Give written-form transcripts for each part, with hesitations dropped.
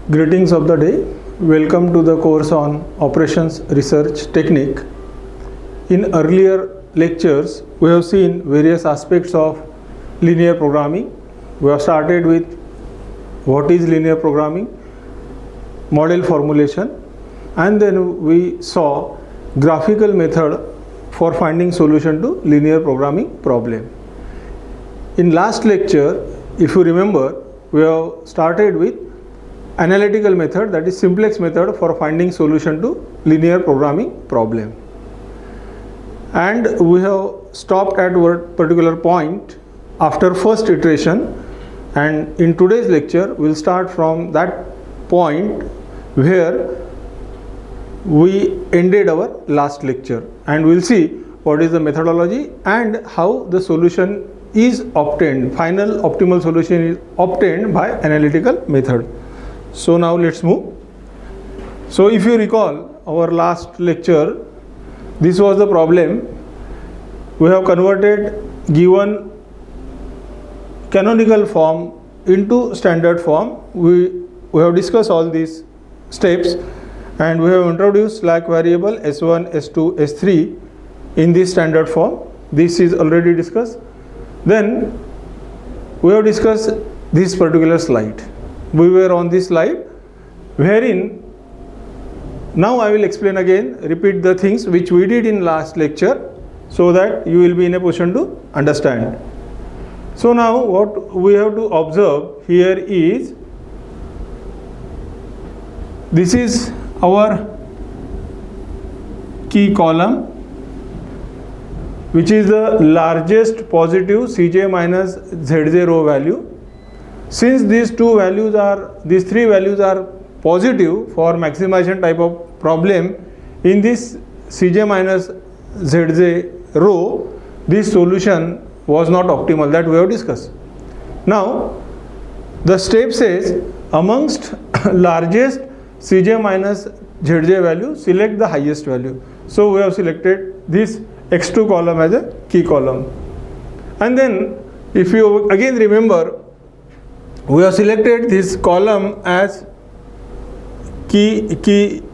Greetings of the day. Welcome to the course on Operations Research Technique. In earlier lectures, we have seen various aspects of linear programming. We have started with what is linear programming, model formulation, and then we saw graphical method for finding solution to linear programming problem. In last lecture, if you remember, we have started with analytical method, that is simplex method for finding solution to linear programming problem, and we have stopped at one particular point after first iteration, and in today's lecture we will start from that point where we ended our last lecture, and we will see what is the methodology and how the solution is obtained, final optimal solution is obtained by analytical method. So now let's move. So if you recall our last lecture, this was the problem. We have converted given canonical form into standard form. We have discussed all these steps, and we have introduced slack variable S1, S2, S3 in this standard form. This is already discussed. Then we have discussed this particular slide. We were on this slide wherein now I will explain again, repeat the things which we did in last lecture so that you will be in a position to understand. So now what we have to observe here is, this is our key column, which is the largest positive Cj minus Zj row value. Since these three values are positive for maximization type of problem, in this Cj minus Zj row, this solution was not optimal, that we have discussed. Now the step says amongst largest Cj minus Zj value, select the highest value. So we have selected this x2 column as a key column, and then if you again remember, we have selected this column as key,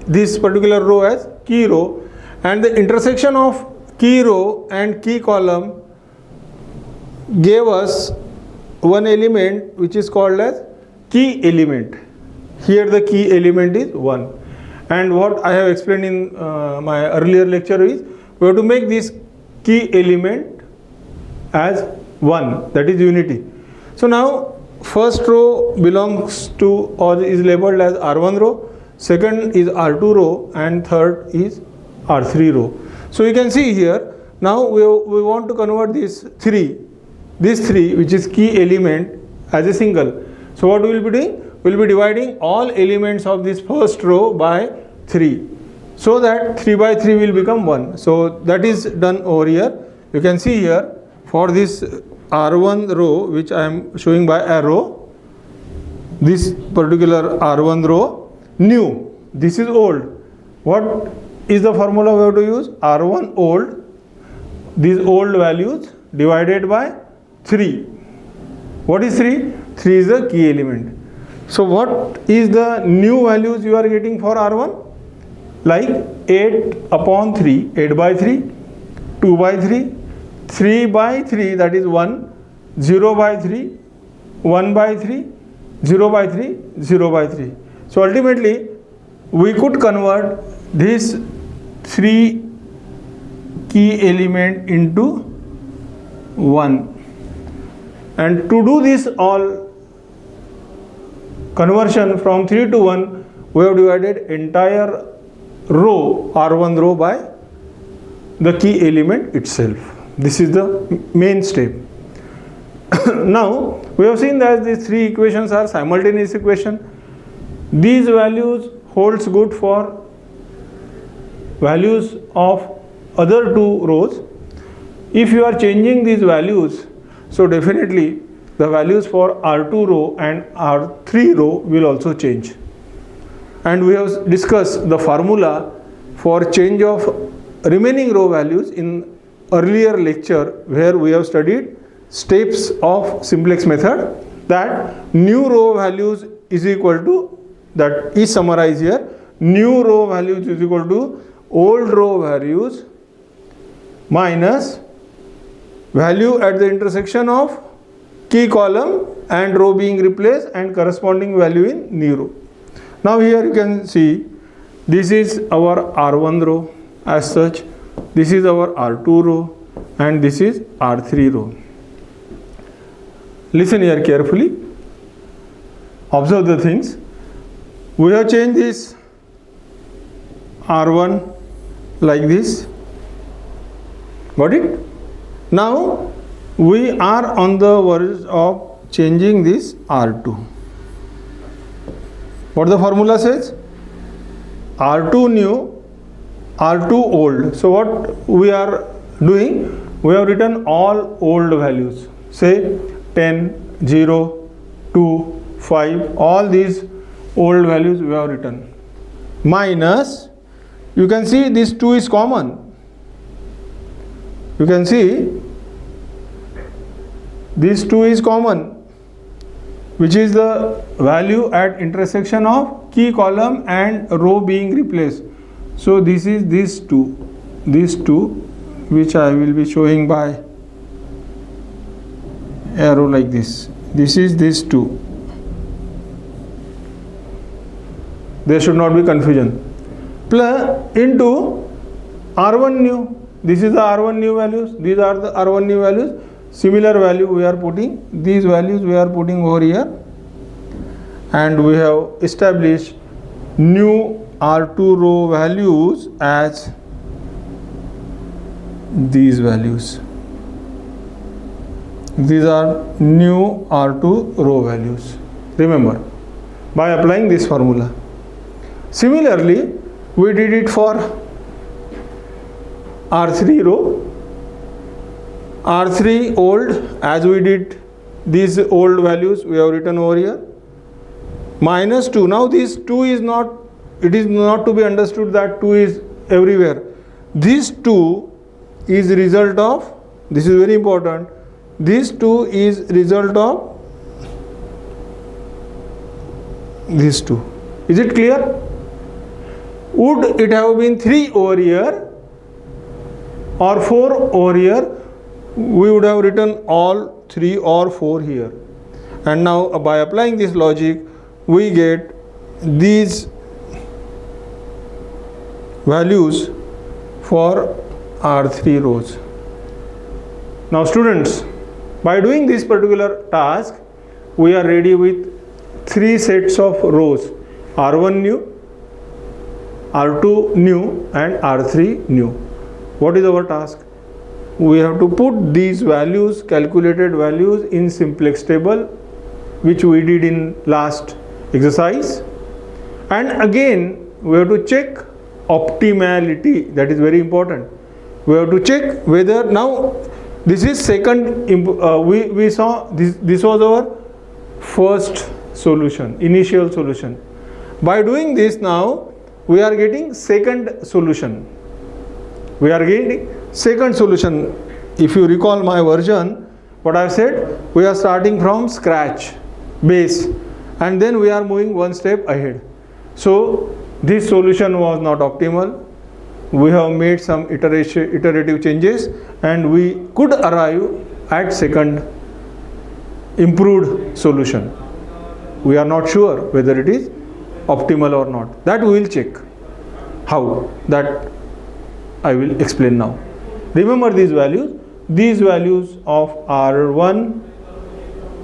this particular row as key row, and the intersection of key row and key column gave us one element which is called as key element. Here the key element is 1, and what I have explained in my earlier lecture is we have to make this key element as 1, that is unity. So now first row belongs to or is labeled as R1 row, second is R2 row, and third is R3 row. So you can see here, now we want to convert this 3 which is key element as a single. So what we will be doing? We will be dividing all elements of this first row by 3, so that 3 by 3 will become 1. So that is done over here. You can see here for this R1 row, which I am showing by arrow, this particular R1 row, new, this is old. What is the formula we have to use? R1 old, these old values divided by 3. What is 3? 3 is the key element. So what is the new values you are getting for R1? Like 8 upon 3, 8 by 3, 2 by 3, 3 by 3, that is 1, 0 by 3, 1 by 3, 0 by 3, 0 by 3. So ultimately we could convert this 3 key element into 1, and to do this all conversion from 3 to 1, we have divided entire row, R1 row, by the key element itself. This is the main step. Now we have seen that these three equations are simultaneous equation. These values holds good for values of other two rows. If you are changing these values, so definitely the values for R2 row and R3 row will also change. And we have discussed the formula for change of remaining row values in earlier lecture, where we have studied steps of simplex method, that new row values is equal to that is summarized here. New row values is equal to old row values minus value at the intersection of key column and row being replaced and corresponding value in new row. Now here you can see this is our R1 row as such, this is our R2 row and this is R3 row. Listen here carefully, observe the things. We have changed this R1 like this, got it? Now we are on the verge of changing this R2. What the formula says? R2 new, R2 old. So what we are doing? We have written all old values. Say 10, 0, 2, 5, all these old values we have written. Minus, you can see this 2 is common. You can see this 2 is common, which is the value at intersection of key column and row being replaced. So this is this 2, which I will be showing by arrow like this. This is this 2. There should not be confusion. Plus into R1 new. This is the R1 new values. These are the R1 new values. Similar value we are putting. These values we are putting over here. And we have established new R2 row values as these values. These are new R2 row values. Remember, by applying this formula. Similarly, we did it for R3 row. R3 old, as we did these old values we have written over here. Minus 2. Now this 2 is not, it is not to be understood that 2 is everywhere. This 2 is result of, this is very important, this 2 is result of this 2. Is it clear? Would it have been 3 over here or 4 over here? We would have written all 3 or 4 here. And now by applying this logic, we get these values for R3 rows. Now students, by doing this particular task, we are ready with 3 sets of rows: R1 new, R2 new and R3 new. What is our task? We have to put these values, calculated values, in simplex table, which we did in last exercise, and again we have to check optimality. That is very important. We have to check whether, now this is second, we saw this was our first solution, initial solution. By doing this, now we are getting second solution. We are getting second solution. If you recall my version, what I have said, we are starting from scratch, base, and then we are moving one step ahead. So this solution was not optimal. We have made some iterative changes and we could arrive at second improved solution. We are not sure whether it is optimal or not. That we will check. How? That I will explain now. Remember these values. These values of R1,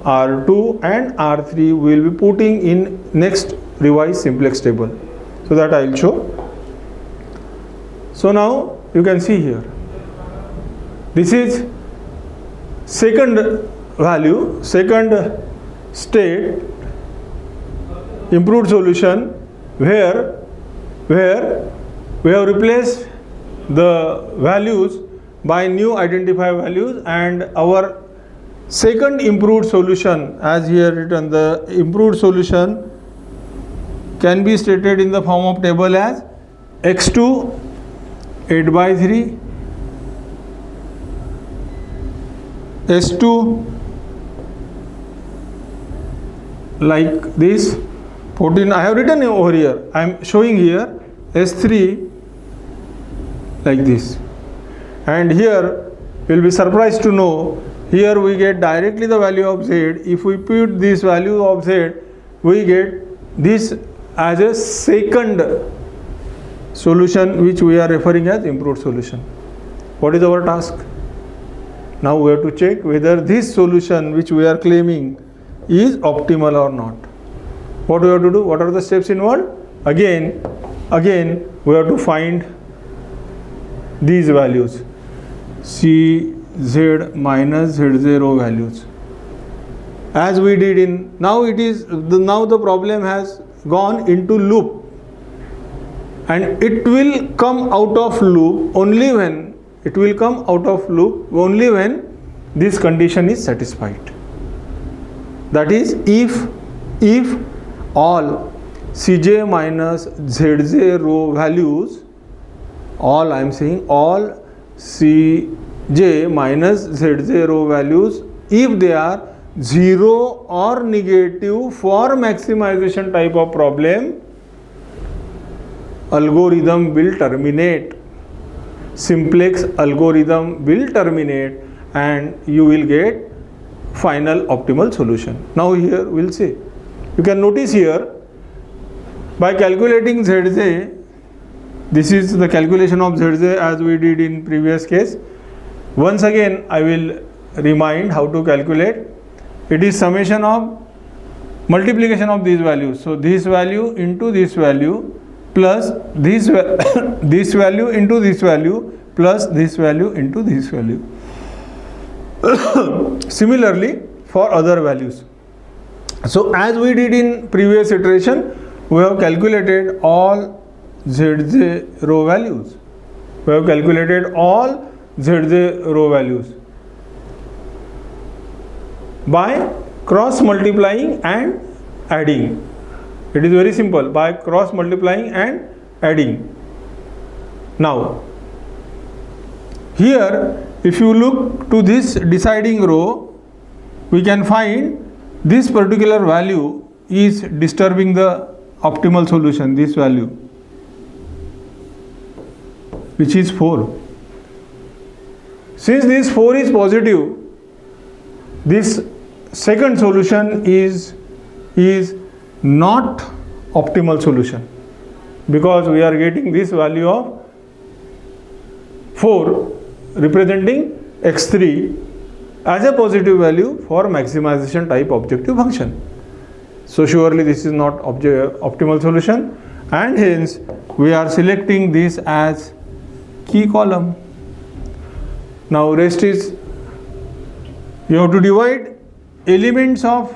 R2 and R3 we will be putting in next revised simplex table. So that I will show. So now you can see here. This is second value, second state, improved solution, where we have replaced the values by new identified values, and our second improved solution, as here written, the improved solution can be stated in the form of table as x2 8 by 3, s2 like this, 14 I have written over here. I am showing here S3 like this. And here you will be surprised to know, here we get directly the value of Z. If we put this value of Z, we get this as a second solution, which we are referring as improved solution. What is our task? Now we have to check whether this solution which we are claiming is optimal or not. What we have to do? What are the steps involved? Again we have to find these values, Cz minus Z0 values, as we did in, now the problem has gone into loop, and it will come out of loop only when this condition is satisfied. That is, if all Cj minus Zj row values, all Cj minus Zj row values, if they are 0 or negative for maximization type of problem, algorithm will terminate. Simplex algorithm will terminate and you will get final optimal solution. Now here we will see. You can notice here, by calculating Zj, this is the calculation of Zj as we did in previous case. Once again I will remind how to calculate. It is summation of multiplication of these values. So this value into this value plus this this value into this value plus this value into this value. Similarly for other values. So as we did in previous iteration, we have calculated all Zj row values. By cross multiplying and adding. It is very simple, by cross multiplying and adding. Now here if you look to this deciding row, we can find this particular value is disturbing the optimal solution, this value, which is 4. Since this 4 is positive, this second solution is not optimal solution, because we are getting this value of 4 representing x3 as a positive value for maximization type objective function. So surely this is not optimal solution, and hence we are selecting this as key column. Now rest is, you have to divide elements of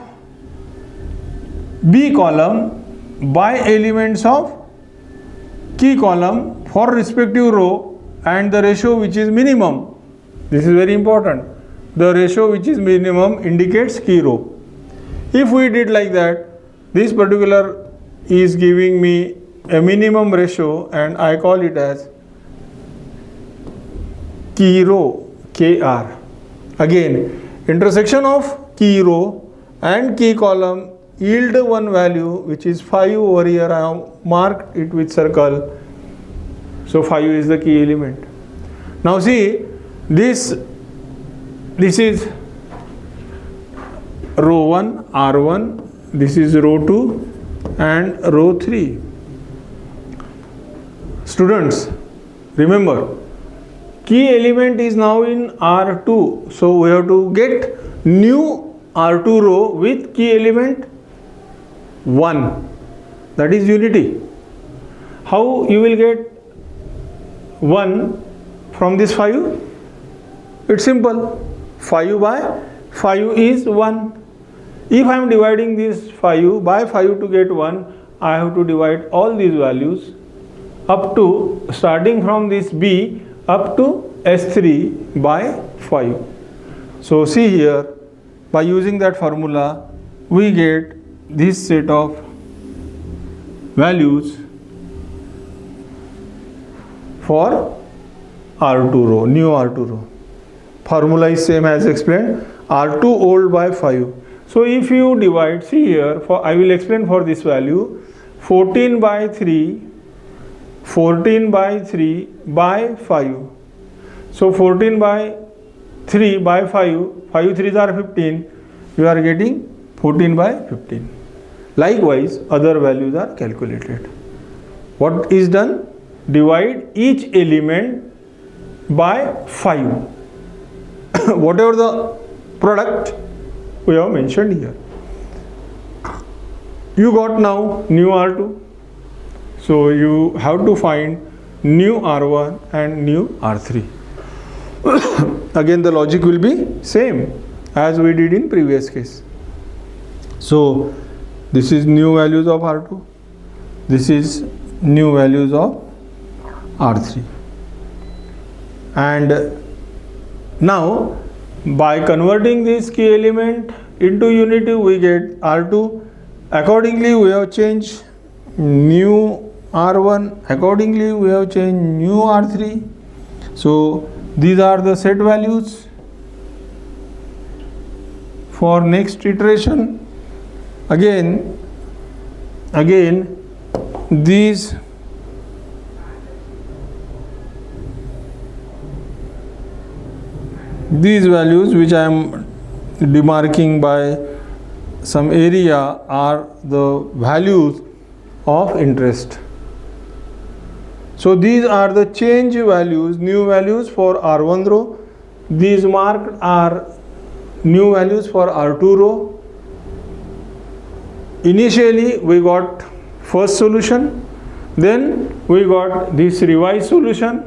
B column by elements of key column for respective row, and the ratio which is minimum. This is very important. The ratio which is minimum indicates key row. If we did like that, this particular is giving me a minimum ratio, and I call it as key row, KR. Again, intersection of key row and key column yield one value which is 5 over here. I have marked it with circle. So 5 is the key element. Now see, this is row 1, R1, this is row 2 and row 3. Students, remember, key element is now in R2. So we have to get new R2 row with key element 1. That is unity. How you will get 1 from this 5? It's simple. 5 by 5 is 1. If I am dividing this 5 by 5 to get 1, I have to divide all these values up to, starting from this B up to S3 by 5. So see here, by using that formula, we get this set of values for R2 row, new R2 row. Formula is same as explained, R2 old by 5. So if you divide, see here, for I will explain for this value, 14 by 3 by 5. So 14 by 3 by 5, 5 3s are 15, you are getting 14 by 15. Likewise, other values are calculated. What is done? Divide each element by 5. Whatever the product we have mentioned here. You got now new R2. So you have to find new R1 and new R3. Again the logic will be same as we did in previous case. So this is new values of R2. This is new values of R3. And now by converting this key element into unity we get R2. Accordingly we have changed new R1. Accordingly we have changed new R3. So these are the set values for next iteration. Again these values which I am demarking by some area are the values of interest. So these are the change values, new values for R1 row. These marked are new values for R2 row. Initially we got first solution, then we got this revised solution,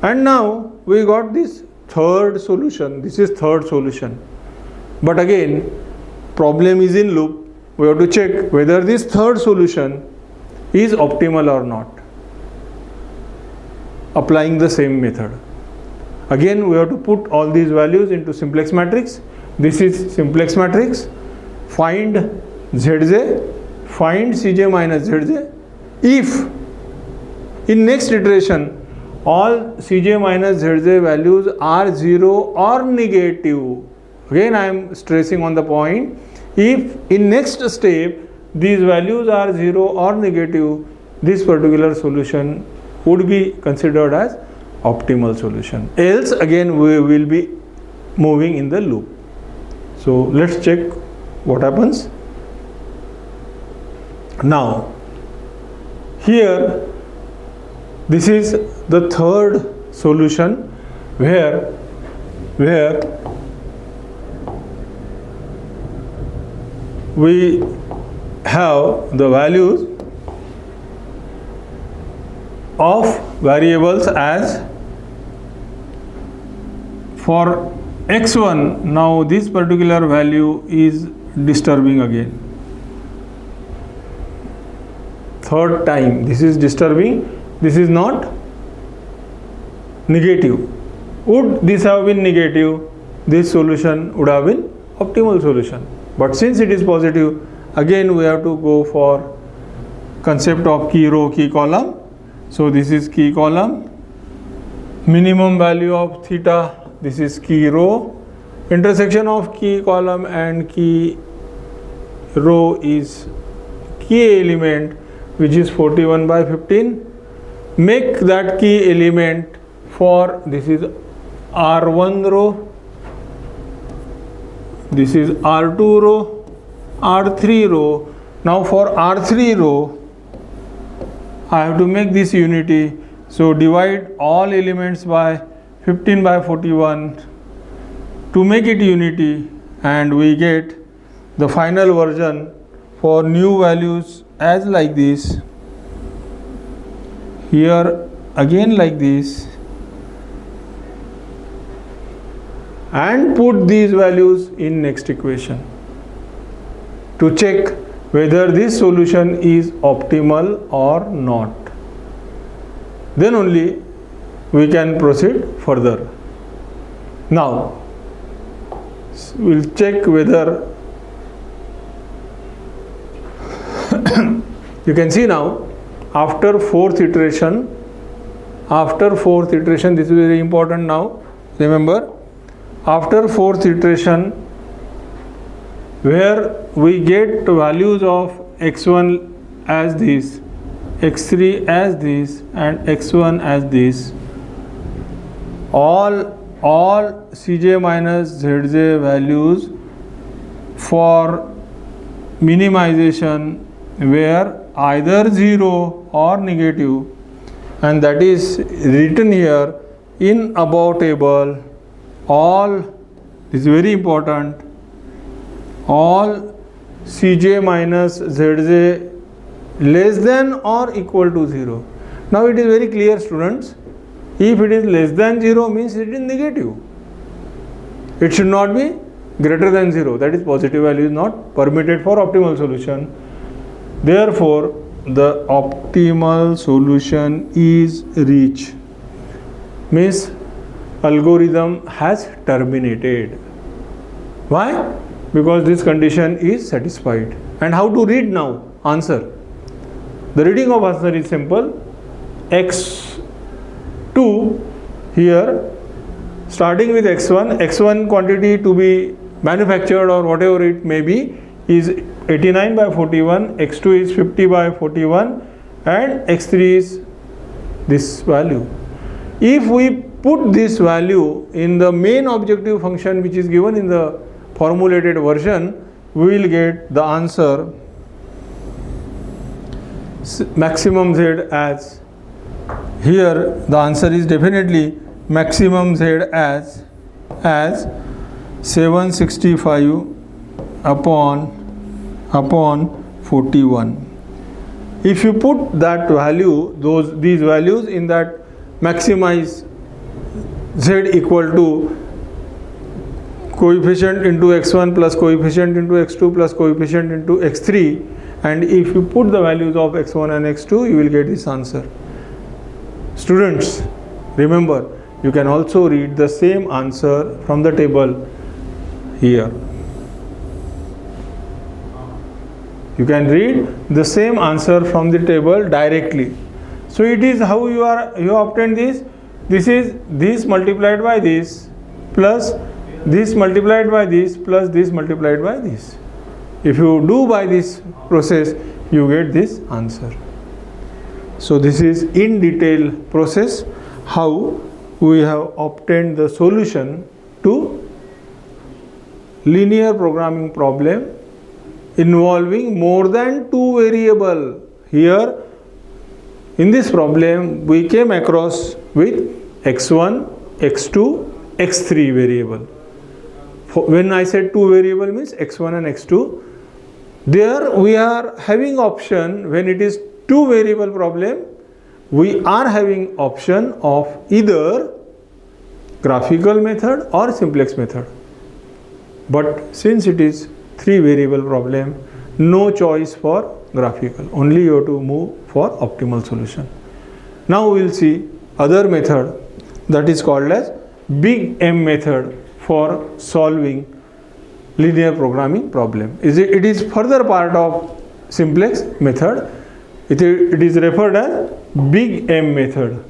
and now we got this third solution. This is third solution. But again, problem is in loop. We have to check whether this third solution is optimal or not, applying the same method. Again we have to put all these values into simplex matrix. This is simplex matrix. Find Zj, find Cj minus Zj. If in next iteration all Cj minus Zj values are 0 or negative, again I am stressing on the point, if in next step these values are 0 or negative, this particular solution would be considered as optimal solution. Else again we will be moving in the loop. So let's check what happens. Now here this is the third solution where we have the values of variables as for x1. Now this particular value is disturbing again. Third time this is disturbing. This is not negative. Would this have been negative, this solution would have been optimal solution. But since it is positive, again we have to go for concept of key row, key column. So this is key column, minimum value of theta, this is key row, intersection of key column and key row is key element, which is 41 by 15. Make that key element for, this is R1 row, this is R2 row, R3 row. Now for R3 row I have to make this unity. So divide all elements by 15 by 41 to make it unity, and we get the final version for new values as like this. Here again like this, and put these values in next equation to check whether this solution is optimal or not. Then only we can proceed further. Now we'll check whether you can see now after fourth iteration, this is very important now, remember, after fourth iteration where we get values of x1 as this, x3 as this, and x1 as this. All Cj minus Zj values for minimization were either 0 or negative, and that is written here in above table. All, this is very important, all Cj minus Zj less than or equal to 0. Now it is very clear, students, if it is less than 0 means it is negative. It should not be greater than 0, that is positive value is not permitted for optimal solution. Therefore, the optimal solution is reached, means algorithm has terminated. Why? Because this condition is satisfied. And how to read now? Answer. The reading of answer is simple. x2 here, starting with x1 quantity to be manufactured or whatever it may be is 89 by 41, x2 is 50 by 41, and x3 is this value. If we put this value in the main objective function which is given in the formulated version, we will get the answer maximum z as, here the answer is definitely maximum z as 765 upon 41. If you put that value, these values in that maximize z equal to coefficient into x1 plus coefficient into x2 plus coefficient into x3, and if you put the values of x1 and x2, you will get this answer. Students, remember, you can also read the same answer from the table here. You can read the same answer from the table directly. So it is how you obtain this. This is this multiplied by this plus this multiplied by this plus this multiplied by this. If you do by this process, you get this answer. So this is in detail process how we have obtained the solution to linear programming problem involving more than two variable. Here in this problem we came across with x1, x2, x3 variable. When I said two variable means x1 and x2, there we are having option. When it is two variable problem, we are having option of either graphical method or simplex method. But since it is three variable problem, no choice for graphical, only you have to move for optimal solution. Now we will see other method that is called as big M method for solving linear programming problem. It is further part of simplex method. It is referred as big M method.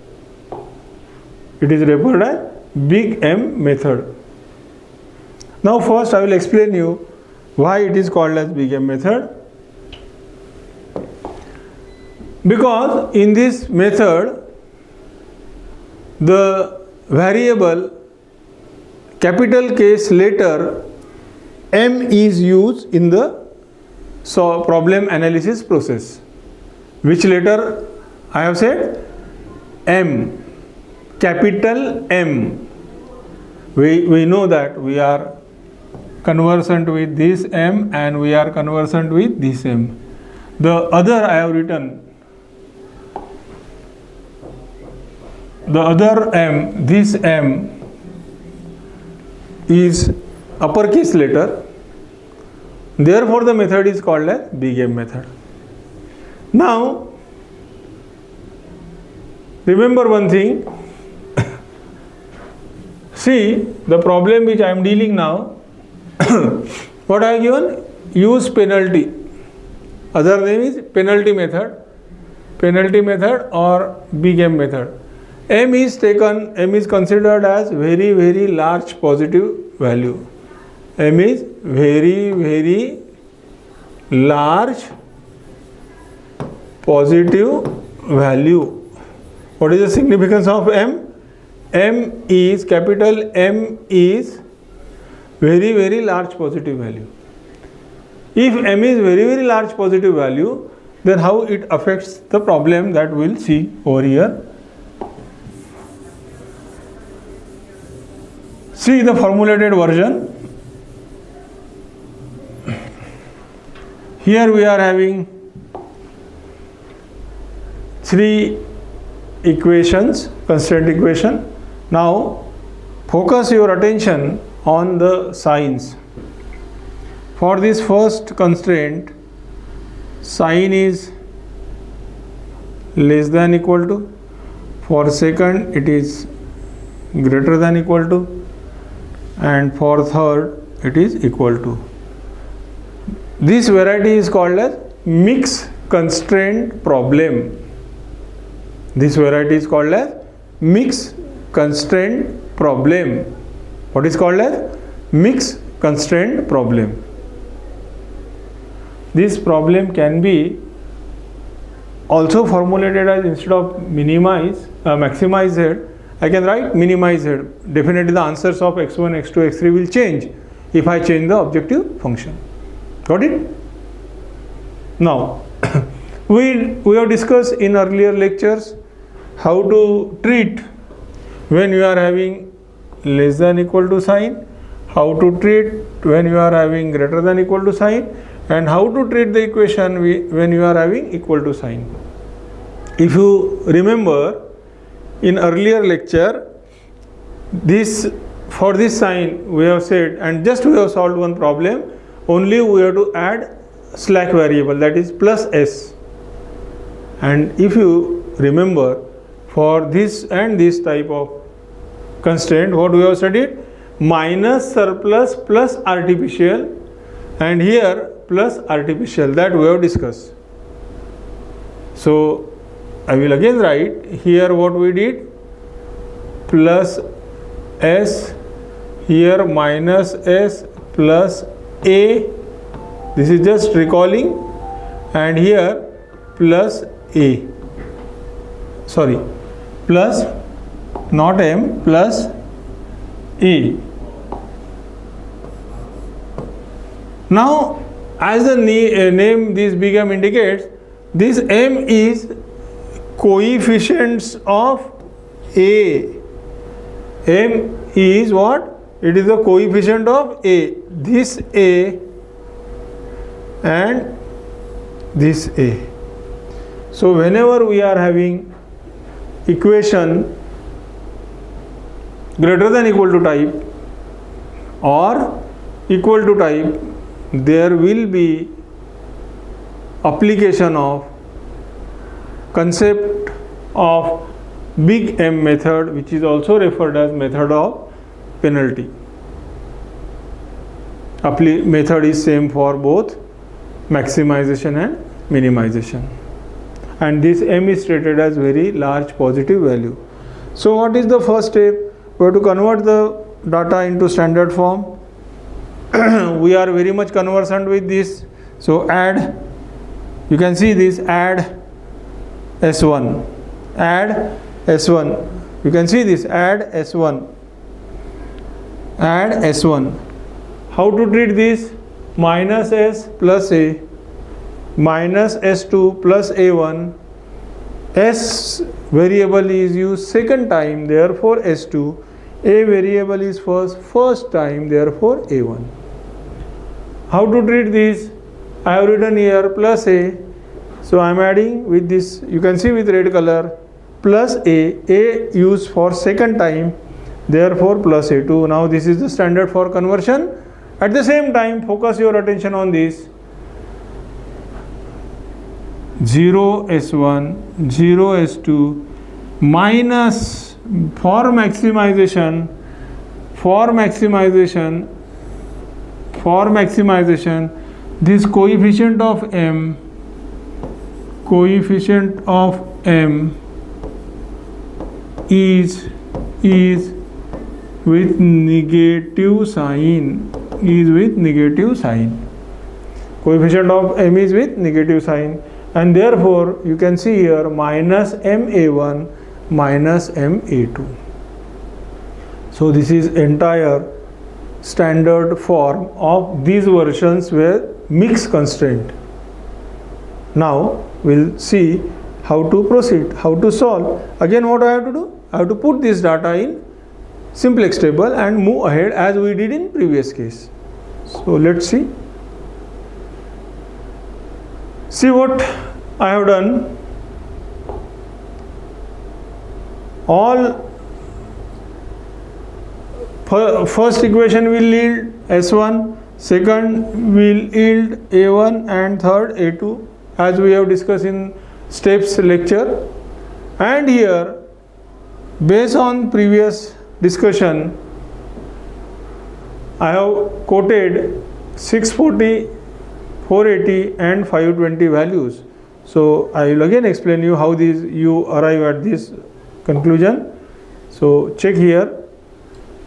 It is referred as big M method. Now first I will explain you why it is called as big M method. Because in this method the variable capital case letter M is used in the problem analysis process. Which letter I have said? M, capital M. We know that we are conversant with this M and we are conversant with this M. The other I have written, the other M, this M is uppercase letter. Therefore the method is called as big M method. Now remember one thing. See the problem which I am dealing now. What I have given? Use penalty. Other name is penalty method or big M method. M is considered as very large positive value. M is very, very large positive value. What is the significance of M? M is, capital M is very, very large positive value. If M is very, very large positive value, then how it affects the problem that we will see over here. See the formulated version. Here we are having three equations, constraint equation. Now focus your attention on the signs. For this first constraint, sign is less than equal to. For second, it is greater than equal to. And for third, it is equal to. This variety is called as mixed constraint problem. This variety is called as mixed constraint problem. What is called as mixed constraint problem? This problem can be also formulated as, instead of maximize z, I can write minimize z. Definitely the answers of x1, x2, x3 will change if I change the objective function. Got it? Now we have discussed in earlier lectures how to treat when you are having less than equal to sign, how to treat when you are having greater than equal to sign, and how to treat the equation when you are having equal to sign. If you remember, in earlier lecture, for this sign we have said, and just we have solved one problem, only we have to add slack variable, that is plus s. And if you remember, for this and this type of constraint, what we have studied? Minus surplus plus artificial, and here plus artificial, that we have discussed. So I will again write here what we did: plus s, here minus s plus a, this is just recalling, and here plus a, sorry, plus not m, plus a. Now as the name this big M indicates, this M is coefficients of A. M is what? It is the coefficient of A. This A and this A. So whenever we are having equation greater than equal to type or equal to type, there will be application of concept of big M method, which is also referred as method of penalty. Method is same for both maximization and minimization, and this M is stated as very large positive value. So what is the first step? We have to convert the data into standard form. We are very much conversant with this. So add, you can see this, add S1, add S1, you can see this, add S1, add S1. How to treat this? Minus S plus A, minus S2 plus A1. S variable is used second time, therefore S2. A variable is first time, therefore A1. How to treat this? I have written here plus A, so I am adding with this, you can see with red color, plus A used for second time, therefore plus A2. Now this is the standard for conversion. At the same time, focus your attention on this: 0 S1, 0 S2, minus, for maximization, this coefficient of M is with negative sign. is with negative sign. Coefficient of m is with negative sign, and therefore you can see here minus ma1 minus ma2. So this is entire standard form of these versions were mixed constraint. Now we'll see how to proceed, how to solve. Again, what I have to do? I have to put this data in simplex table and move ahead as we did in previous case. So let's see. See what I have done. All first equation will yield S1, second will yield A1, and third A2, as we have discussed in steps lecture. And here, based on previous discussion, I have quoted 640, 480 and 520 values. So I will again explain you how these you arrive at this conclusion. So check here.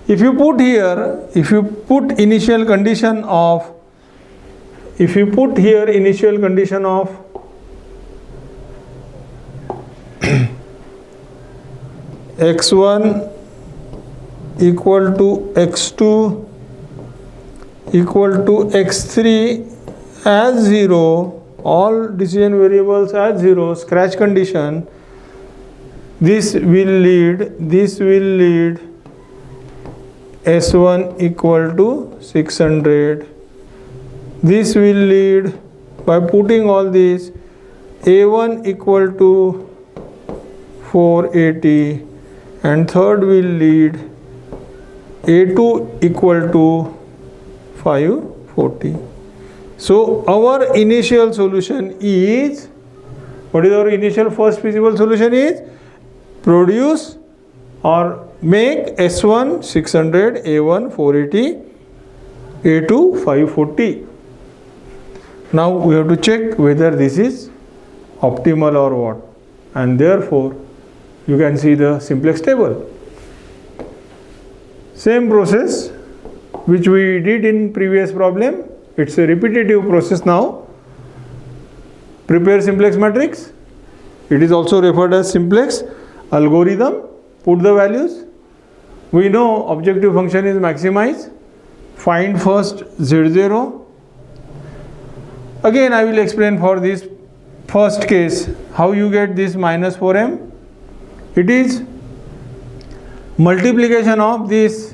If you put here, if you put initial condition of x1 equal to x2 equal to x3 as 0, all decision variables as 0, scratch condition, this will lead S1 equal to 600. This will lead, by putting all these, A1 equal to 480, and third will lead A2 equal to 540. So our initial solution is, what is our initial first feasible solution is? Produce or make S1 600, A1 480, A2 540. Now we have to check whether this is optimal or what, and therefore you can see the simplex table. Same process which we did in previous problem, it's a repetitive process now. Prepare simplex matrix, it is also referred as simplex algorithm. Put the values. We know objective function is maximize. Find first z0. Again I will explain for this first case how you get this minus 4m. It is multiplication of this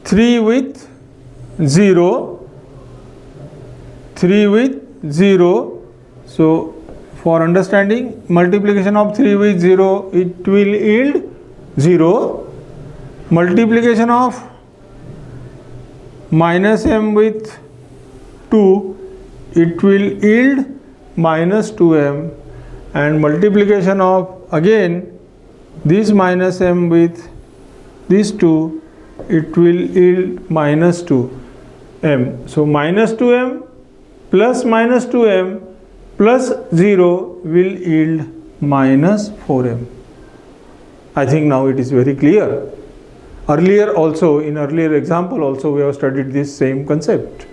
3 with 0, 3 with 0. So for understanding, multiplication of 3 with 0, it will yield 0. Multiplication of minus m with 2, it will yield minus 2m. And multiplication of again this minus m with this 2, it will yield minus 2m. So minus 2m plus minus 2m plus 0 will yield minus 4m. I think now it is very clear. Earlier also, in earlier example also, we have studied this same concept.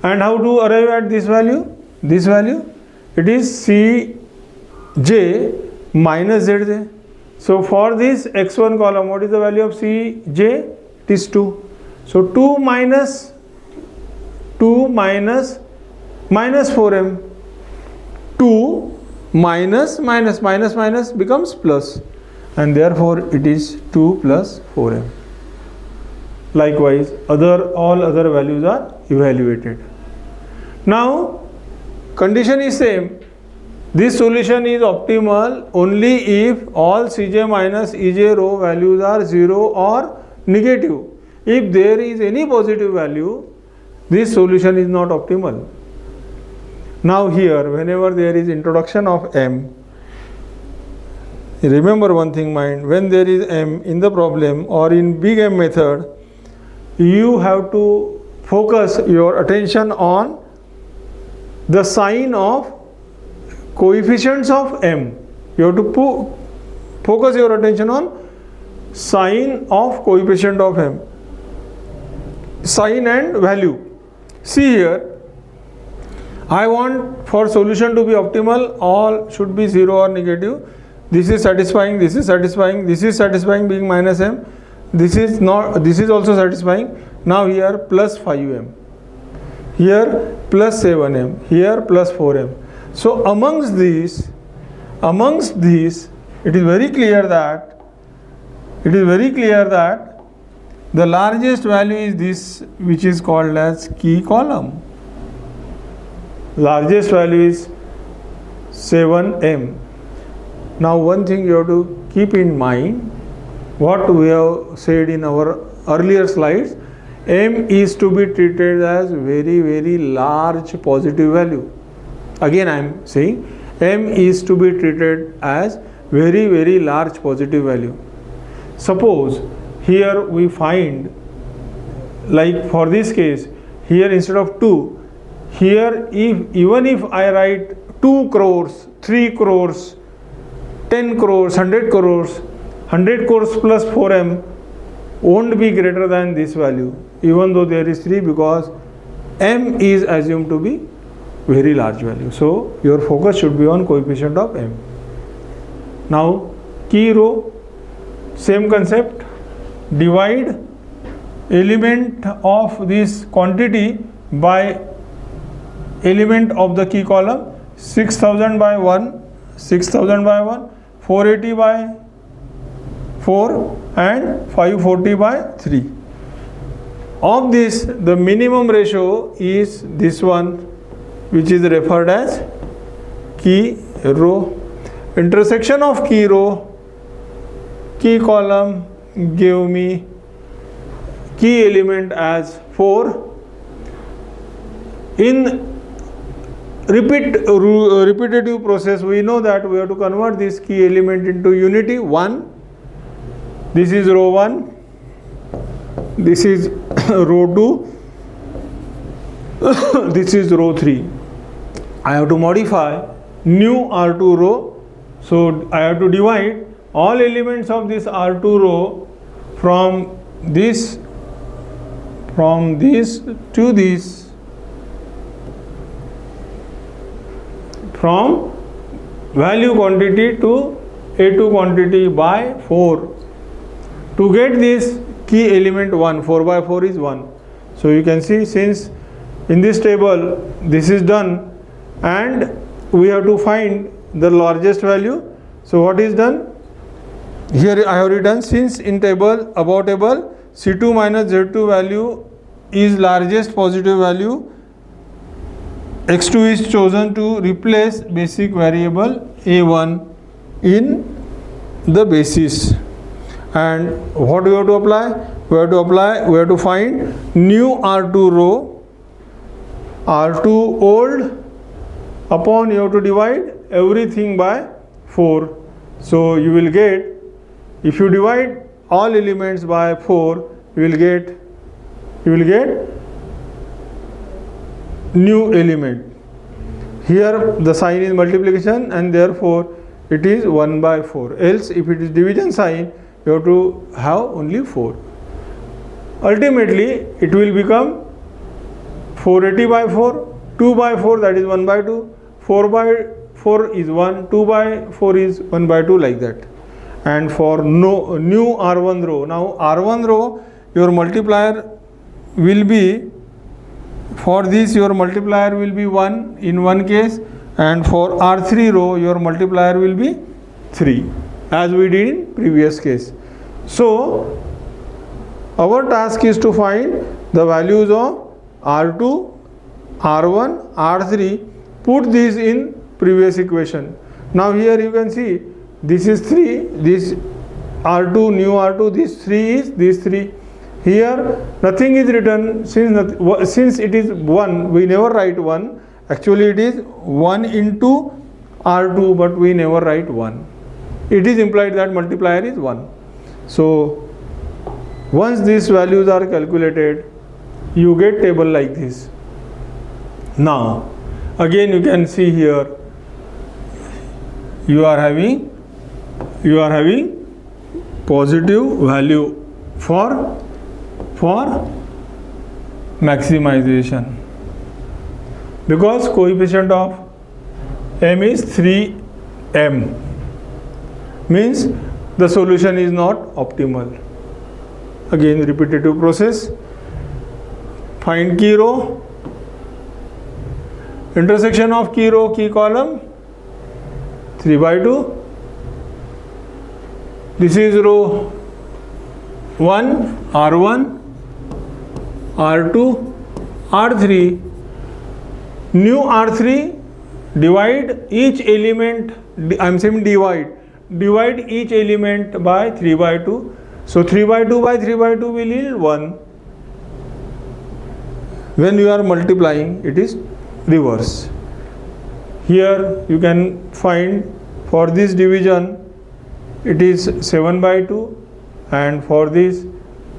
And how to arrive at this value? This value, it is Cj minus Zj. So for this x1 column, what is the value of Cj? It is 2. So 2 minus minus 4m. 2 minus becomes plus, and therefore it is 2 plus 4m. Likewise, all other values are evaluated. Now condition is same. This solution is optimal only if all Cj minus Ej row values are 0 or negative. If there is any positive value, this solution is not optimal. Now here, whenever there is introduction of m, remember one thing mind, when there is m in the problem or in big M method, you have to focus your attention on the sign of coefficients of m. You have to focus your attention on sign of coefficient of m. sign and value. See here, I want for solution to be optimal, all should be 0 or negative. This is satisfying, this is satisfying, this is satisfying being minus m, this is not, this is also satisfying. Now here plus 5m, here plus 7m, here plus 4m. So amongst these, it is very clear that the largest value is this, which is called as key column. Largest value is 7m. Now one thing you have to keep in mind, what we have said in our earlier slides, m is to be treated as very, very large positive value. Again I am saying m is to be treated as very, very large positive value. Suppose here we find, like for this case, here instead of 2, here even if I write 2 crores, 3 crores, 10 crores, 100 crores, 100 crores plus 4m won't be greater than this value, even though there is 3, because m is assumed to be very large value. So your focus should be on coefficient of m. Now key row, same concept, divide element of this quantity by element of the key column. 6000 by 1, 6000 by 1, 480 by 4 and 540 by 3. Of this, the minimum ratio is this one, which is referred as key row. Intersection of key row, key column gave me key element as 4. In repetitive process, we know that we have to convert this key element into unity. 1, this is row 1, this is row 2, this is row 3. I have to modify new R2 row, so I have to divide all elements of this R2 row from this to this, from value quantity to A2 quantity by 4 to get this key element 1. 4 by 4 is 1. So you can see, since in this table this is done and we have to find the largest value. So what is done? Here I have written, since in table, above table, C2 minus Z2 value is largest positive value, x2 is chosen to replace basic variable A1 in the basis. And what we have to apply? We have to find new R2 row, R2 old, upon you have to divide everything by 4. So you will get, if you divide all elements by 4, you will get new element. Here the sign is multiplication and therefore it is 1 by 4. Else if it is division sign, you have to have only 4. Ultimately it will become 480 by 4, 2 by 4, that is 1 by 2, 4 by 4 is 1, 2 by 4 is 1 by 2, like that. And for new R1 row, now R1 row, your multiplier will be, for this your multiplier will be 1 in one case, and for R3 row your multiplier will be 3, as we did in previous case. So our task is to find the values of R2, R1, R3, put these in previous equation. Now here you can see, this is 3, this R2, new R2, this 3 is this 3. Here nothing is written, since it is 1, we never write 1. Actually it is 1 into R2, but we never write 1. It is implied that multiplier is 1. So once these values are calculated, you get table like this. Now again you can see here, you are having positive value for maximization, because coefficient of m is 3m, means the solution is not optimal. Again repetitive process. Find key row, intersection of key row key column 3 by 2. This is row 1, R1, R2, R3. New R3, divide each element, I am saying divide each element by 3 by 2. So 3 by 2 by 3 by 2 will yield 1. When you are multiplying, it is reverse. Here you can find for this division it is 7 by 2, and for this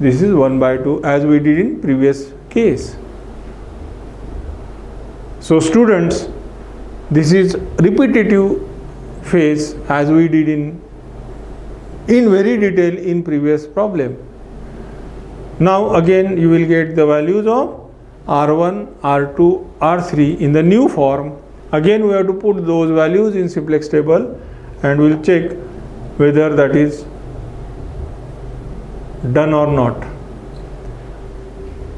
is 1 by 2, as we did in previous case. So students, this is repetitive phase as we did in very detail in previous problem. Now again you will get the values of R1, R2, R3 in the new form. Again we have to put those values in simplex table and we will check whether that is done or not.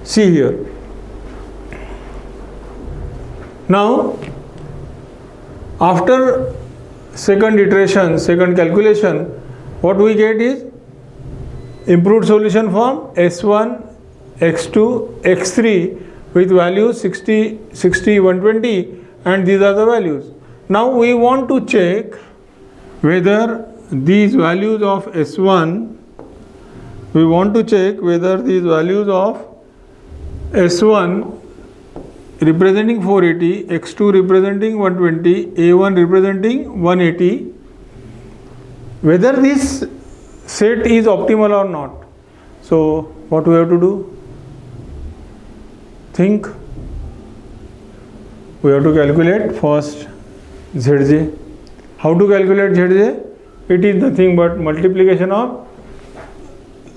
See here. Now after second iteration, second calculation, what we get is improved solution form S1, X2, X3 with values 60, 60, 120, and these are the values. Now we want to check whether these values of S1, we want to check whether these values of S1 representing 480, X2 representing 120, A1 representing 180, whether this set is optimal or not. So what we have to do? Think. We have to calculate first Zj. How to calculate Zj? It is nothing but multiplication of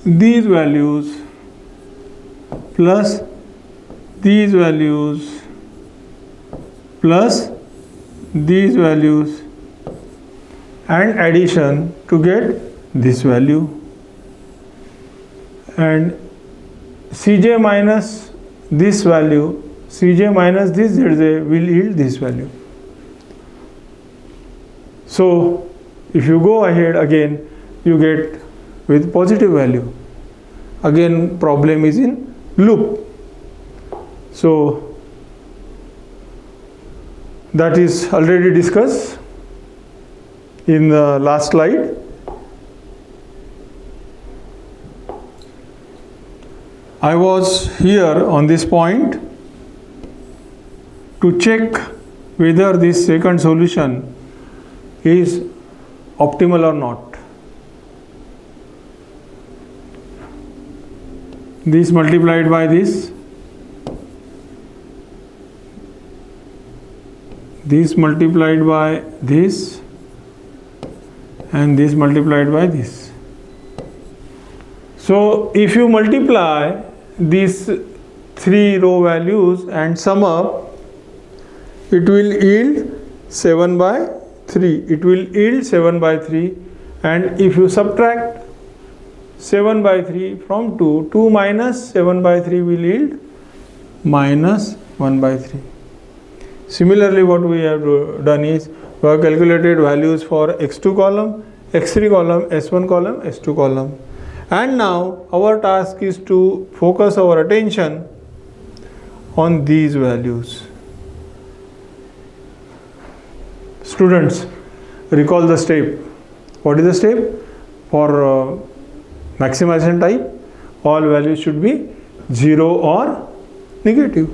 these values plus these values plus these values and addition to get this value, and Cj minus this value, Cj minus this Zj will yield this value. So if you go ahead again, you get with positive value. Again problem is in loop. So that is already discussed in the last slide. I was here on this point to check whether this second solution is optimal or not. This multiplied by this multiplied by this, and this multiplied by this. So if you multiply these 3 row values and sum up, it will yield 7 by 3. It will yield 7 by 3, and if you subtract 7 by 3 from 2, 2 minus 7 by 3 will yield minus 1 by 3. Similarly, what we have done is we have calculated values for x2 column, x3 column, s1 column, s2 column. And now our task is to focus our attention on these values. Students, recall the step. What is the step? For maximization type, all values should be 0 or negative.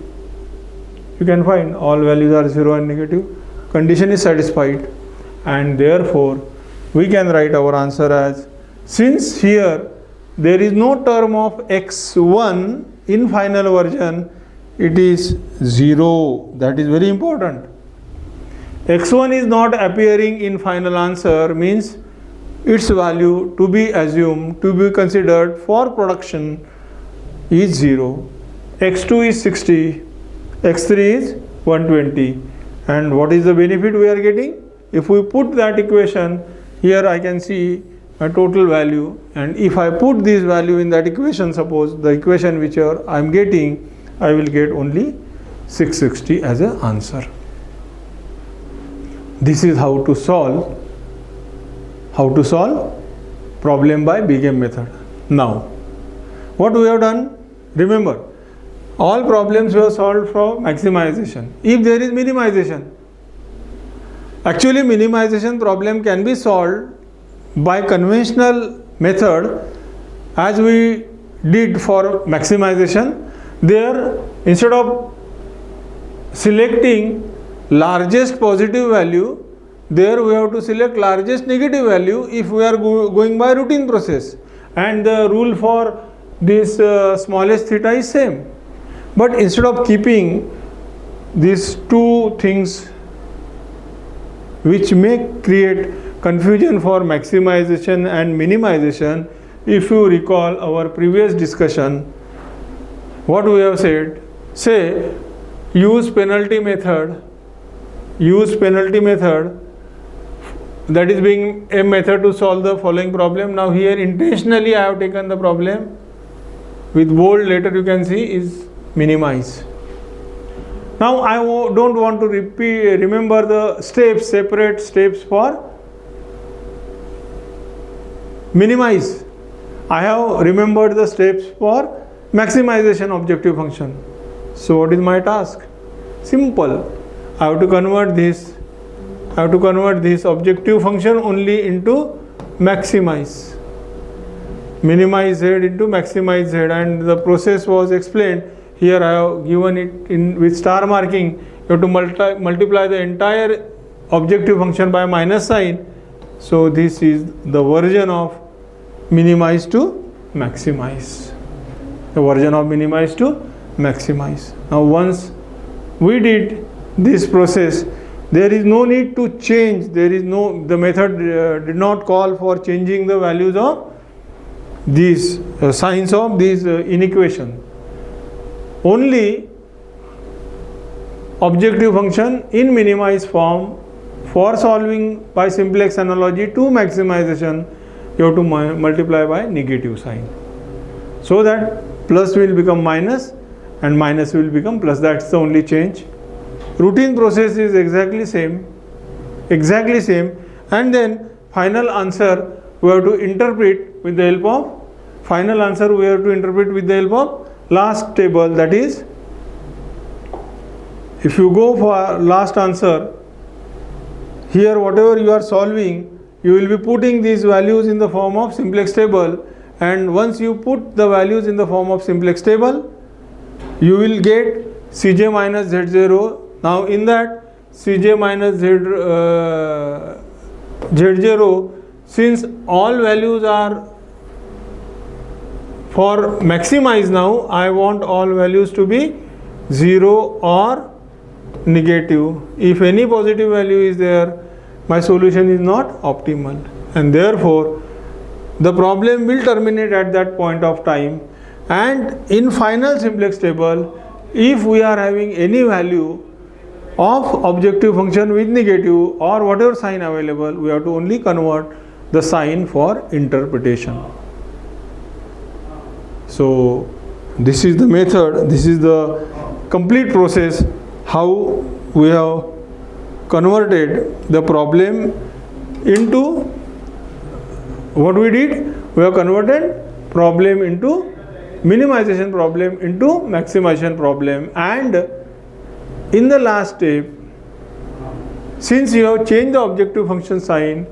You can find all values are 0 and negative. Condition is satisfied, and therefore we can write our answer as, since here there is no term of x1 in final version, it is 0. That is very important. x1 is not appearing in final answer means its value to be assumed, to be considered for production is 0. x2 is 60, x3 is 120. And what is the benefit we are getting? If we put that equation, here I can see a total value, and if I put this value in that equation, suppose the equation which I am getting, I will get only 660 as an answer. This is how to solve problem by big M method. Now, what we have done? Remember, all problems were solved for maximization. If there is minimization, actually minimization problem can be solved by conventional method as we did for maximization. There, instead of selecting largest positive value, there we have to select largest negative value if we are going by routine process, and the rule for this smallest theta is same. But instead of keeping these two things which may create confusion for maximization and minimization, if you recall our previous discussion, what we have said, say use penalty method, that is being a method to solve the following problem. Now here intentionally I have taken the problem with bold letter, you can see, is minimize. Now I don't want to remember the steps, separate steps for minimize. I have remembered the steps for maximization objective function. So what is my task? Simple. I have to convert this objective function only into maximize. Minimize z into maximize z, and the process was explained. Here I have given it in with star marking. You have to multiply the entire objective function by minus sign. So this is the version of minimize to maximize. The version of minimize to maximize. Now once we did this process, there is no need to change. The method did not call for changing the values of these signs of these inequation. Only objective function in minimized form for solving by simplex analogy to maximization, you have to multiply by negative sign, so that plus will become minus and minus will become plus. That's the only change. Routine process is exactly same, and then final answer we have to interpret with the help of last table. That is, if you go for last answer, here whatever you are solving, you will be putting these values in the form of simplex table, and once you put the values in the form of simplex table, you will get Cj minus Z0. Now in that Cj minus Z0, since all values are for maximize, now I want all values to be 0 or negative. If any positive value is there, my solution is not optimal, and therefore the problem will terminate at that point of time. And in final simplex table, if we are having any value of objective function with negative or whatever sign available, we have to only convert the sign for interpretation. So this is the method, this is the complete process how we have converted the problem into what we did. We have converted problem into minimization problem into maximization problem, and in the last step, since you have changed the objective function sign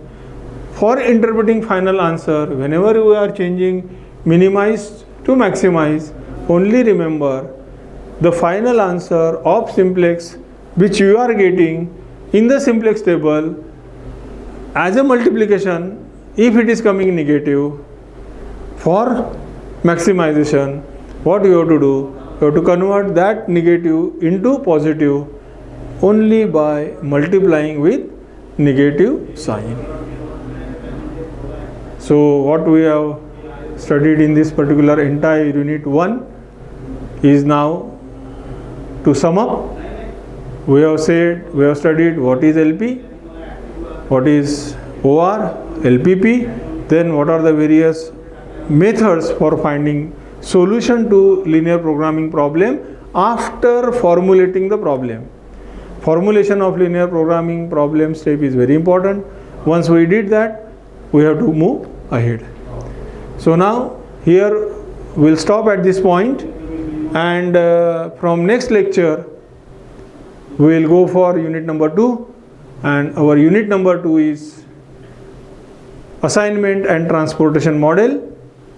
for interpreting final answer, whenever you are changing minimize to maximize, only remember the final answer of simplex which you are getting in the simplex table as a multiplication. If it is coming negative, for maximization, what you have to do? You have to convert that negative into positive only by multiplying with negative sign. So what we have studied in this particular entire unit 1 is now to sum up. We have studied what is LP, what is OR, LPP, then what are the various methods for finding solution to linear programming problem after formulating the problem. Formulation of linear programming problem step is very important. Once we did that, we have to move ahead. So now here we'll stop at this point, and from next lecture we will go for unit number 2, and our unit number 2 is assignment and transportation model.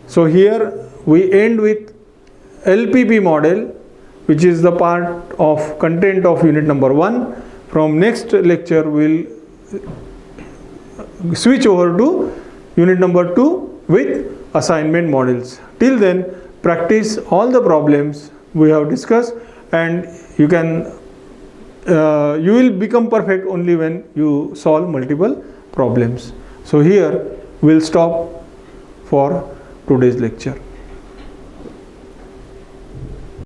So here we end with LPP model, which is the part of content of unit number 1. From next lecture we'll switch over to unit number 2 with assignment models. Till then, practice all the problems we have discussed, and you will become perfect only when you solve multiple problems. So here we'll stop for today's lecture.